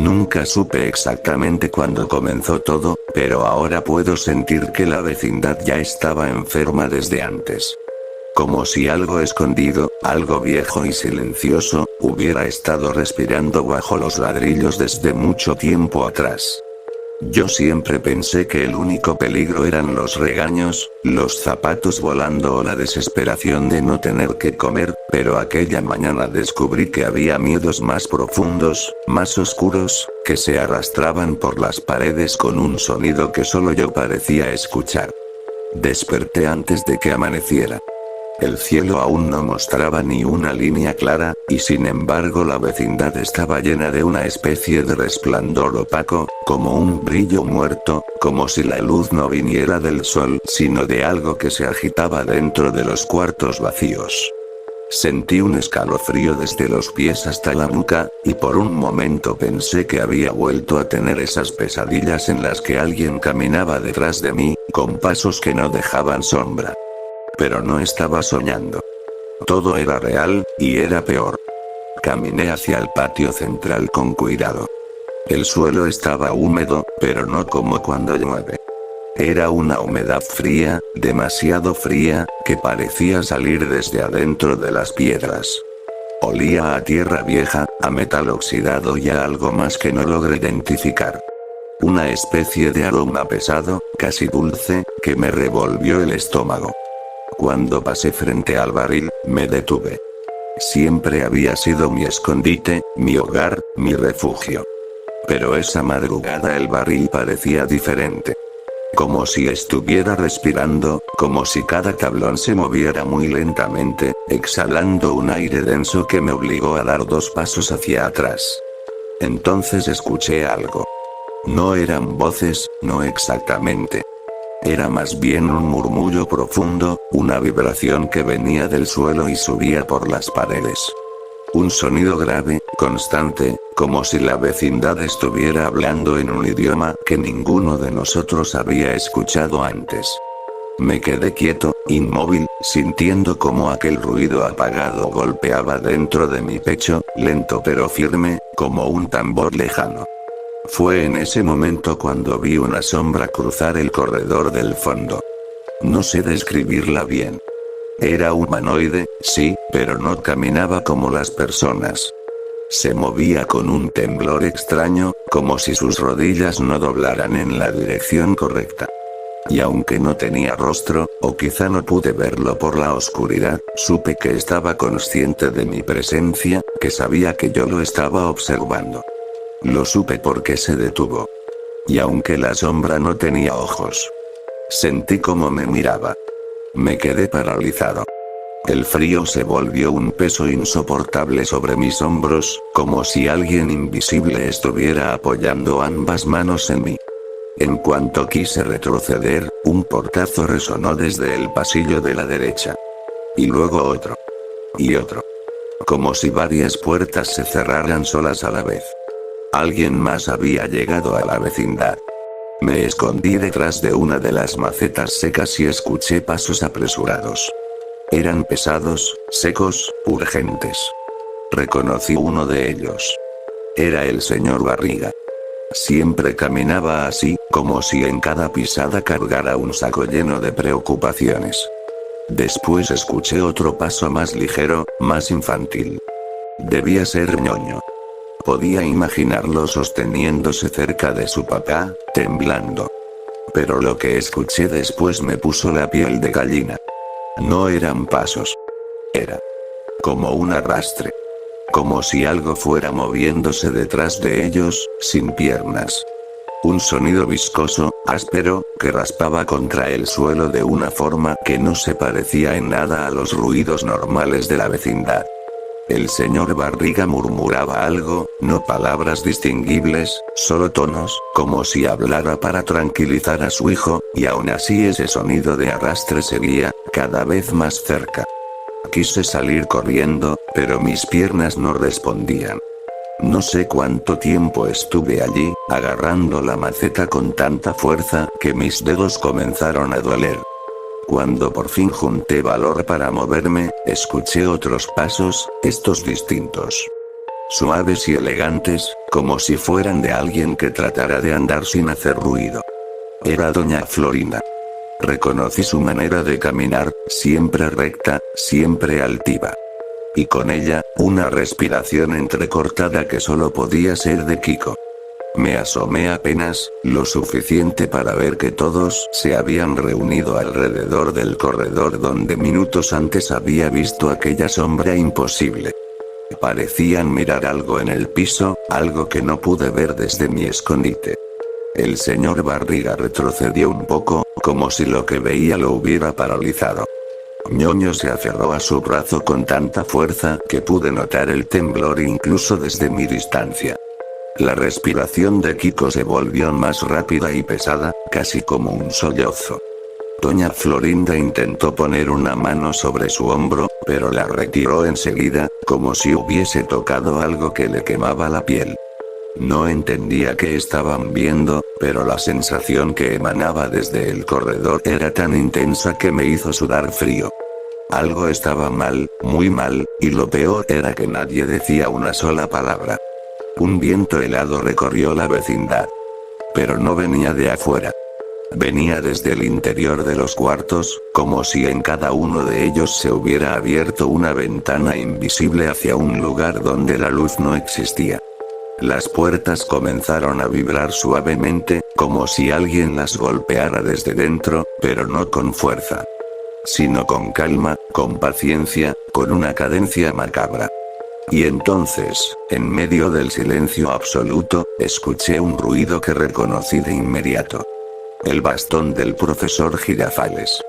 Nunca supe exactamente cuándo comenzó todo, pero ahora puedo sentir que la vecindad ya estaba enferma desde antes. Como si algo escondido, algo viejo y silencioso, hubiera estado respirando bajo los ladrillos desde mucho tiempo atrás. Yo siempre pensé que el único peligro eran los regaños, los zapatos volando o la desesperación de no tener que comer, pero aquella mañana descubrí que había miedos más profundos, más oscuros, que se arrastraban por las paredes con un sonido que solo yo parecía escuchar. Desperté antes de que amaneciera. El cielo aún no mostraba ni una línea clara, y sin embargo la vecindad estaba llena de una especie de resplandor opaco, como un brillo muerto, como si la luz no viniera del sol, sino de algo que se agitaba dentro de los cuartos vacíos. Sentí un escalofrío desde los pies hasta la nuca, y por un momento pensé que había vuelto a tener esas pesadillas en las que alguien caminaba detrás de mí, con pasos que no dejaban sombra. Pero no estaba soñando. Todo era real, y era peor. Caminé hacia el patio central con cuidado. El suelo estaba húmedo, pero no como cuando llueve. Era una humedad fría, demasiado fría, que parecía salir desde adentro de las piedras. Olía a tierra vieja, a metal oxidado y a algo más que no logré identificar. Una especie de aroma pesado, casi dulce, que me revolvió el estómago. Cuando pasé frente al barril, me detuve. Siempre había sido mi escondite, mi hogar, mi refugio. Pero esa madrugada el barril parecía diferente. Como si estuviera respirando, como si cada tablón se moviera muy lentamente, exhalando un aire denso que me obligó a dar 2 pasos hacia atrás. Entonces escuché algo. No eran voces, no exactamente. Era más bien un murmullo profundo, una vibración que venía del suelo y subía por las paredes. Un sonido grave, constante, como si la vecindad estuviera hablando en un idioma que ninguno de nosotros había escuchado antes. Me quedé quieto, inmóvil, sintiendo como aquel ruido apagado golpeaba dentro de mi pecho, lento pero firme, como un tambor lejano. Fue en ese momento cuando vi una sombra cruzar el corredor del fondo. No sé describirla bien. Era humanoide, sí, pero no caminaba como las personas. Se movía con un temblor extraño, como si sus rodillas no doblaran en la dirección correcta. Y aunque no tenía rostro, o quizá no pude verlo por la oscuridad, supe que estaba consciente de mi presencia, que sabía que yo lo estaba observando. Lo supe porque se detuvo. Y aunque la sombra no tenía ojos, sentí cómo me miraba. Me quedé paralizado. El frío se volvió un peso insoportable sobre mis hombros, como si alguien invisible estuviera apoyando ambas manos en mí. En cuanto quise retroceder, un portazo resonó desde el pasillo de la derecha. Y luego otro. Y otro. Como si varias puertas se cerraran solas a la vez. Alguien más había llegado a la vecindad. Me escondí detrás de una de las macetas secas y escuché pasos apresurados. Eran pesados, secos, urgentes. Reconocí uno de ellos. Era el señor Barriga. Siempre caminaba así, como si en cada pisada cargara un saco lleno de preocupaciones. Después escuché otro paso más ligero, más infantil. Debía ser ñoño. Podía imaginarlo sosteniéndose cerca de su papá, temblando. Pero lo que escuché después me puso la piel de gallina. No eran pasos. Era como un arrastre. Como si algo fuera moviéndose detrás de ellos, sin piernas. Un sonido viscoso, áspero, que raspaba contra el suelo de una forma que no se parecía en nada a los ruidos normales de la vecindad. El señor Barriga murmuraba algo, no palabras distinguibles, solo tonos, como si hablara para tranquilizar a su hijo, y aún así ese sonido de arrastre seguía, cada vez más cerca. Quise salir corriendo, pero mis piernas no respondían. No sé cuánto tiempo estuve allí, agarrando la maceta con tanta fuerza, que mis dedos comenzaron a doler. Cuando por fin junté valor para moverme, escuché otros pasos, estos distintos. suaves y elegantes, como si fueran de alguien que tratara de andar sin hacer ruido. Era doña Florinda. Reconocí su manera de caminar, siempre recta, siempre altiva. Y con ella, una respiración entrecortada que solo podía ser de Kiko. Me asomé apenas, lo suficiente para ver que todos se habían reunido alrededor del corredor donde minutos antes había visto aquella sombra imposible. Parecían mirar algo en el piso, algo que no pude ver desde mi escondite. El señor Barriga retrocedió un poco, como si lo que veía lo hubiera paralizado. Ñoño se aferró a su brazo con tanta fuerza que pude notar el temblor incluso desde mi distancia. La respiración de Kiko se volvió más rápida y pesada, casi como un sollozo. Doña Florinda intentó poner una mano sobre su hombro, pero la retiró enseguida, como si hubiese tocado algo que le quemaba la piel. No entendía qué estaban viendo, pero la sensación que emanaba desde el corredor era tan intensa que me hizo sudar frío. Algo estaba mal, muy mal, y lo peor era que nadie decía una sola palabra. Un viento helado recorrió la vecindad. Pero no venía de afuera. Venía desde el interior de los cuartos, como si en cada uno de ellos se hubiera abierto una ventana invisible hacia un lugar donde la luz no existía. Las puertas comenzaron a vibrar suavemente, como si alguien las golpeara desde dentro, pero no con fuerza. Sino con calma, con paciencia, con una cadencia macabra. Y entonces, en medio del silencio absoluto, escuché un ruido que reconocí de inmediato. El bastón del profesor Girafales.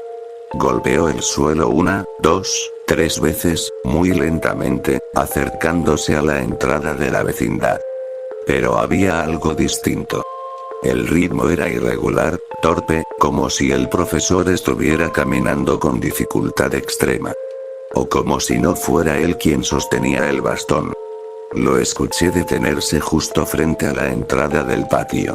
Golpeó el suelo 1, 2, 3 veces, muy lentamente, acercándose a la entrada de la vecindad. Pero había algo distinto. El ritmo era irregular, torpe, como si el profesor estuviera caminando con dificultad extrema. O como si no fuera él quien sostenía el bastón. Lo escuché detenerse justo frente a la entrada del patio.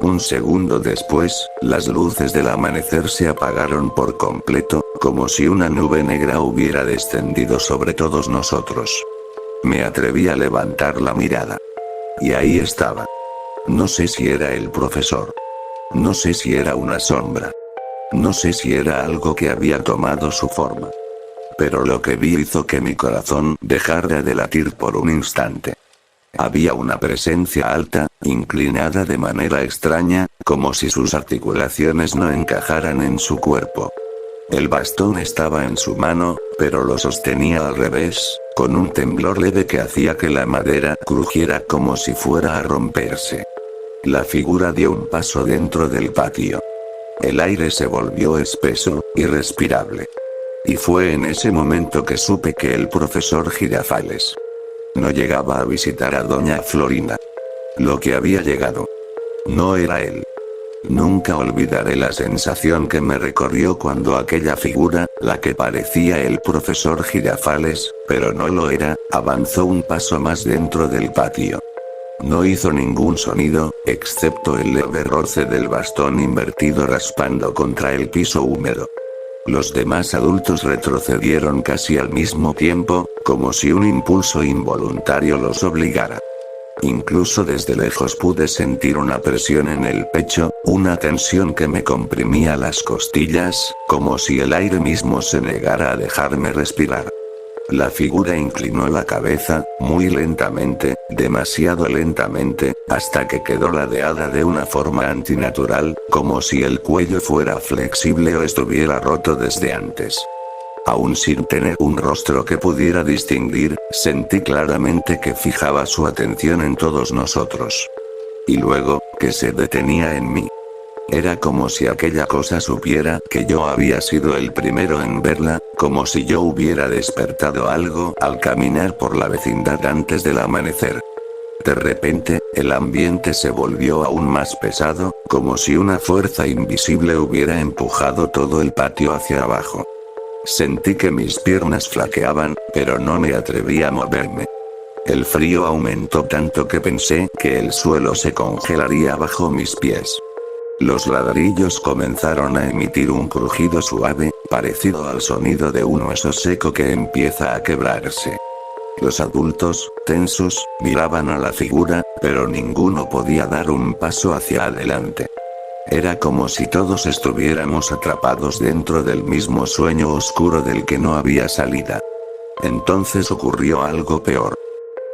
Un segundo después, las luces del amanecer se apagaron por completo, como si una nube negra hubiera descendido sobre todos nosotros. Me atreví a levantar la mirada. Y ahí estaba. No sé si era el profesor. No sé si era una sombra. No sé si era algo que había tomado su forma. Pero lo que vi hizo que mi corazón dejara de latir por un instante. Había una presencia alta, inclinada de manera extraña, como si sus articulaciones no encajaran en su cuerpo. El bastón estaba en su mano, pero lo sostenía al revés, con un temblor leve que hacía que la madera crujiera como si fuera a romperse. La figura dio un paso dentro del patio. El aire se volvió espeso, irrespirable. Y fue en ese momento que supe que el profesor Girafales no llegaba a visitar a doña Florinda. Lo que había llegado no era él. Nunca olvidaré la sensación que me recorrió cuando aquella figura, la que parecía el profesor Girafales, pero no lo era, avanzó un paso más dentro del patio. No hizo ningún sonido, excepto el leve roce del bastón invertido raspando contra el piso húmedo. Los demás adultos retrocedieron casi al mismo tiempo, como si un impulso involuntario los obligara. Incluso desde lejos pude sentir una presión en el pecho, una tensión que me comprimía las costillas, como si el aire mismo se negara a dejarme respirar. La figura inclinó la cabeza, muy lentamente, demasiado lentamente, hasta que quedó ladeada de una forma antinatural, como si el cuello fuera flexible o estuviera roto desde antes. Aún sin tener un rostro que pudiera distinguir, sentí claramente que fijaba su atención en todos nosotros. Y luego, que se detenía en mí. Era como si aquella cosa supiera que yo había sido el primero en verla, como si yo hubiera despertado algo al caminar por la vecindad antes del amanecer. De repente, el ambiente se volvió aún más pesado, como si una fuerza invisible hubiera empujado todo el patio hacia abajo. Sentí que mis piernas flaqueaban, pero no me atreví a moverme. El frío aumentó tanto que pensé que el suelo se congelaría bajo mis pies. Los ladrillos comenzaron a emitir un crujido suave, parecido al sonido de un hueso seco que empieza a quebrarse. Los adultos, tensos, miraban a la figura, pero ninguno podía dar un paso hacia adelante. Era como si todos estuviéramos atrapados dentro del mismo sueño oscuro del que no había salida. Entonces ocurrió algo peor.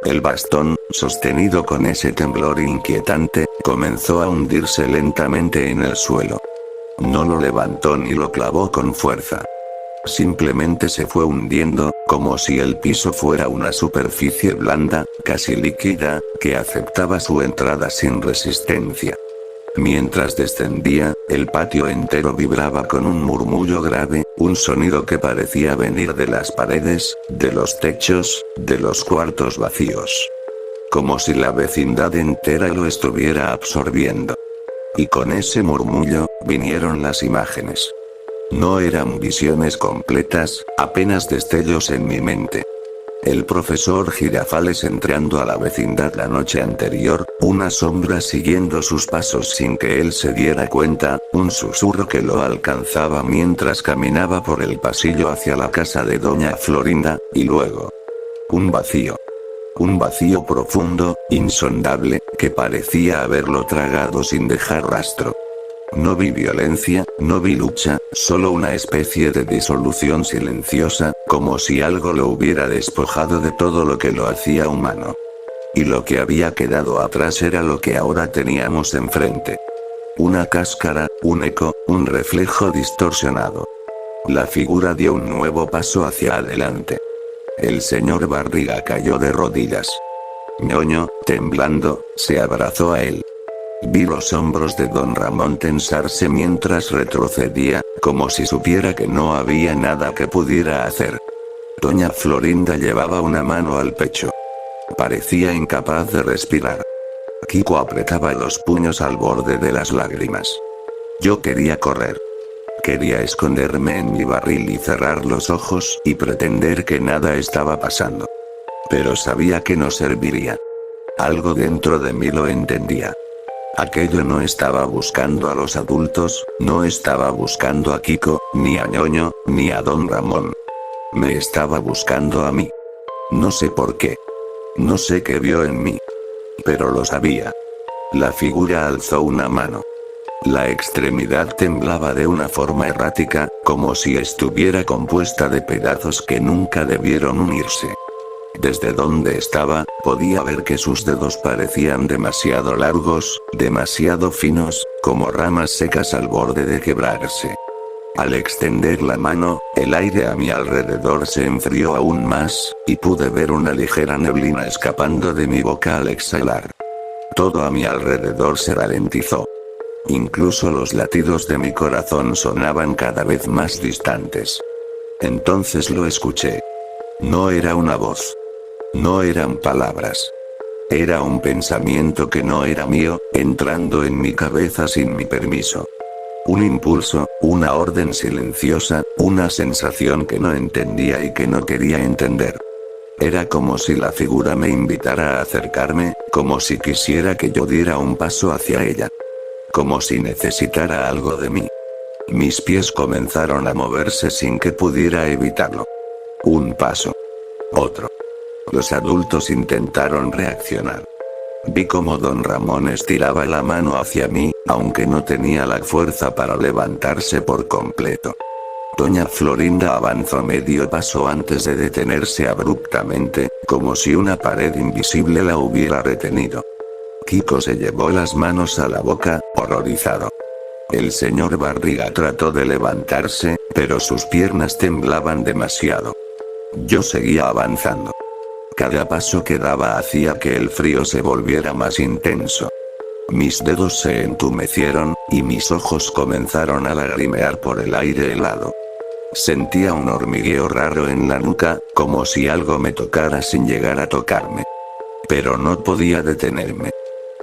El bastón, sostenido con ese temblor inquietante, comenzó a hundirse lentamente en el suelo. No lo levantó ni lo clavó con fuerza. Simplemente se fue hundiendo, como si el piso fuera una superficie blanda, casi líquida, que aceptaba su entrada sin resistencia. Mientras descendía, el patio entero vibraba con un murmullo grave, un sonido que parecía venir de las paredes, de los techos, de los cuartos vacíos. Como si la vecindad entera lo estuviera absorbiendo. Y con ese murmullo, vinieron las imágenes. No eran visiones completas, apenas destellos en mi mente. El profesor Girafales entrando a la vecindad la noche anterior, una sombra siguiendo sus pasos sin que él se diera cuenta, un susurro que lo alcanzaba mientras caminaba por el pasillo hacia la casa de doña Florinda, y luego un vacío. Un vacío profundo, insondable, que parecía haberlo tragado sin dejar rastro. No vi violencia, no vi lucha, solo una especie de disolución silenciosa, como si algo lo hubiera despojado de todo lo que lo hacía humano. Y lo que había quedado atrás era lo que ahora teníamos enfrente. Una cáscara, un eco, un reflejo distorsionado. La figura dio un nuevo paso hacia adelante. El señor Barriga cayó de rodillas. Ñoño, temblando, se abrazó a él. Vi los hombros de don Ramón tensarse mientras retrocedía, como si supiera que no había nada que pudiera hacer. Doña Florinda llevaba una mano al pecho. Parecía incapaz de respirar. Kiko apretaba los puños al borde de las lágrimas. Yo quería correr. Quería esconderme en mi barril y cerrar los ojos y pretender que nada estaba pasando. Pero sabía que no serviría. Algo dentro de mí lo entendía. Aquello no estaba buscando a los adultos, no estaba buscando a Kiko, ni a Ñoño, ni a don Ramón. Me estaba buscando a mí. No sé por qué. No sé qué vio en mí. Pero lo sabía. La figura alzó una mano. La extremidad temblaba de una forma errática, como si estuviera compuesta de pedazos que nunca debieron unirse. Desde donde estaba, podía ver que sus dedos parecían demasiado largos, demasiado finos, como ramas secas al borde de quebrarse. Al extender la mano, el aire a mi alrededor se enfrió aún más, y pude ver una ligera neblina escapando de mi boca al exhalar. Todo a mi alrededor se ralentizó. Incluso los latidos de mi corazón sonaban cada vez más distantes. Entonces lo escuché. No era una voz. No eran palabras. Era un pensamiento que no era mío, entrando en mi cabeza sin mi permiso. Un impulso, una orden silenciosa, una sensación que no entendía y que no quería entender. Era como si la figura me invitara a acercarme, como si quisiera que yo diera un paso hacia ella. Como si necesitara algo de mí. Mis pies comenzaron a moverse sin que pudiera evitarlo. Un paso. Otro. Los adultos intentaron reaccionar. Vi cómo don Ramón estiraba la mano hacia mí, aunque no tenía la fuerza para levantarse por completo. Doña Florinda avanzó medio paso antes de detenerse abruptamente, como si una pared invisible la hubiera retenido. Kiko se llevó las manos a la boca, horrorizado. El señor Barriga trató de levantarse, pero sus piernas temblaban demasiado. Yo seguía avanzando. Cada paso que daba hacía que el frío se volviera más intenso. Mis dedos se entumecieron, y mis ojos comenzaron a lagrimear por el aire helado. Sentía un hormigueo raro en la nuca, como si algo me tocara sin llegar a tocarme. Pero no podía detenerme.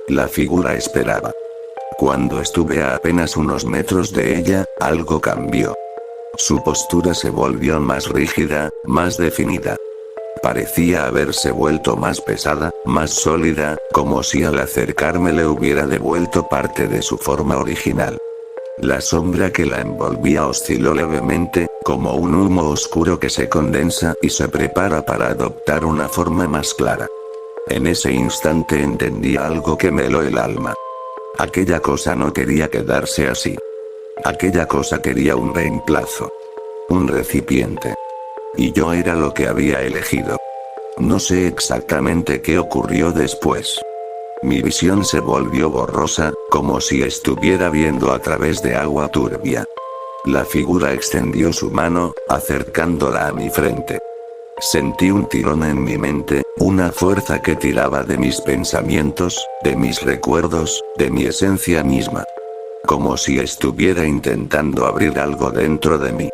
La figura esperaba. Cuando estuve a apenas unos metros de ella, algo cambió. Su postura se volvió más rígida, más definida. Parecía haberse vuelto más pesada, más sólida, como si al acercarme le hubiera devuelto parte de su forma original. La sombra que la envolvía osciló levemente, como un humo oscuro que se condensa y se prepara para adoptar una forma más clara. En ese instante entendí algo que me heló el alma. Aquella cosa no quería quedarse así. Aquella cosa quería un reemplazo. Un recipiente. Y yo era lo que había elegido. No sé exactamente qué ocurrió después. Mi visión se volvió borrosa, como si estuviera viendo a través de agua turbia. La figura extendió su mano, acercándola a mi frente. Sentí un tirón en mi mente, una fuerza que tiraba de mis pensamientos, de mis recuerdos, de mi esencia misma. Como si estuviera intentando abrir algo dentro de mí.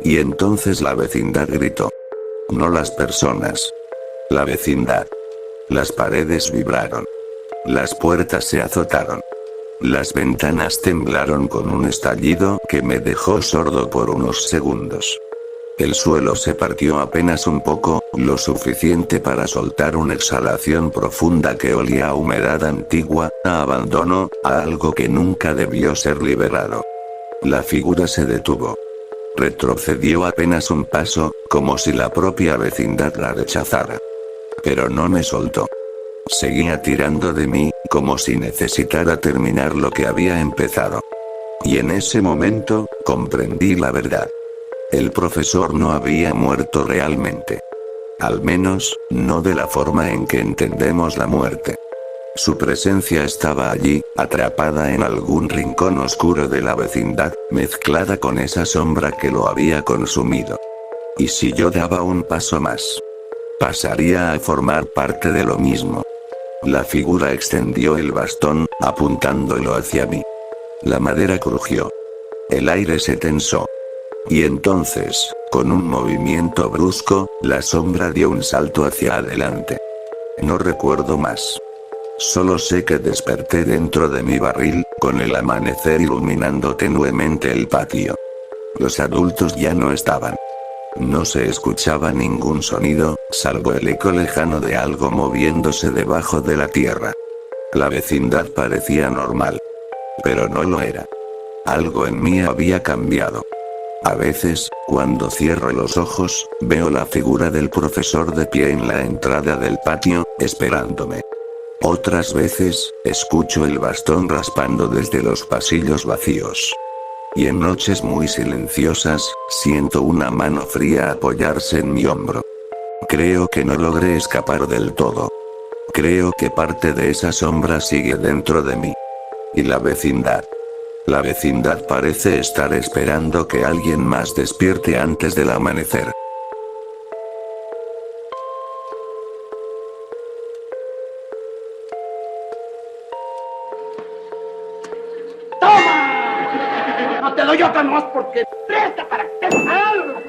Y entonces la vecindad gritó. No las personas. La vecindad. Las paredes vibraron. Las puertas se azotaron. Las ventanas temblaron con un estallido que me dejó sordo por unos segundos. El suelo se partió apenas un poco, lo suficiente para soltar una exhalación profunda que olía a humedad antigua, a abandono, a algo que nunca debió ser liberado. La figura se detuvo. Retrocedió apenas un paso, como si la propia vecindad la rechazara. Pero no me soltó. Seguía tirando de mí, como si necesitara terminar lo que había empezado. Y en ese momento, comprendí la verdad. El profesor no había muerto realmente. Al menos, no de la forma en que entendemos la muerte. Su presencia estaba allí, atrapada en algún rincón oscuro de la vecindad, mezclada con esa sombra que lo había consumido. Y si yo daba un paso más, pasaría a formar parte de lo mismo. La figura extendió el bastón, apuntándolo hacia mí. La madera crujió. El aire se tensó. Y entonces, con un movimiento brusco, la sombra dio un salto hacia adelante. No recuerdo más. Solo sé que desperté dentro de mi barril, con el amanecer iluminando tenuemente el patio. Los adultos ya no estaban. No se escuchaba ningún sonido, salvo el eco lejano de algo moviéndose debajo de la tierra. La vecindad parecía normal. Pero no lo era. Algo en mí había cambiado. A veces, cuando cierro los ojos, veo la figura del profesor de pie en la entrada del patio, esperándome. Otras veces, escucho el bastón raspando desde los pasillos vacíos. Y en noches muy silenciosas, siento una mano fría apoyarse en mi hombro. Creo que no logré escapar del todo. Creo que parte de esa sombra sigue dentro de mí. Y la vecindad. La vecindad parece estar esperando que alguien más despierte antes del amanecer. ¡Toma! No te doy otra más porque presta para que te salga.